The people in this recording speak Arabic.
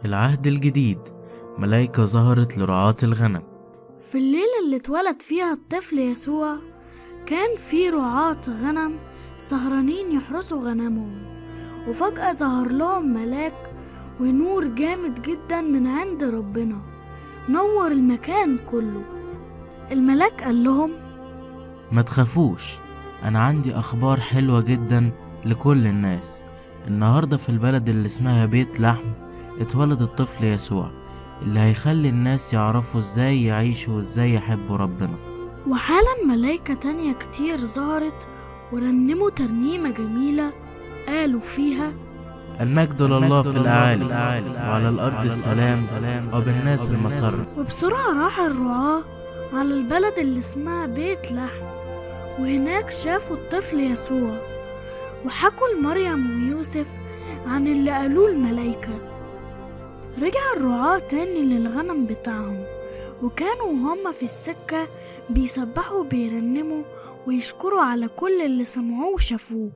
العهد الجديد، ملايكة ظهرت لرعاة الغنم. في الليلة اللي اتولد فيها الطفل يسوع كان في رعاة غنم سهرانين يحرسوا غنمهم، وفجأة ظهر لهم ملاك ونور جامد جدا من عند ربنا نور المكان كله. الملاك قال لهم: ما تخافوش، أنا عندي أخبار حلوة جدا لكل الناس. النهاردة في البلد اللي اسمها بيت لحم اتولد الطفل يسوع اللي هيخلي الناس يعرفوا ازاي يعيشوا وازاي يحبوا ربنا. وحالا ملايكة تانية كتير ظهرت ورنموا ترنيمة جميلة قالوا فيها: المجد لله في الأعالي وعلى الأرض السلام وبالناس المسر. وبسرعة راح الرعاة على البلد اللي اسمها بيت لحم، وهناك شافوا الطفل يسوع وحكوا لمريم ويوسف عن اللي قالوه الملايكة. رجع الرعاة تاني للغنم بتاعهم، وكانوا هما في السكة بيسبحوا بيرنموا ويشكروا على كل اللي سمعوه وشافوه.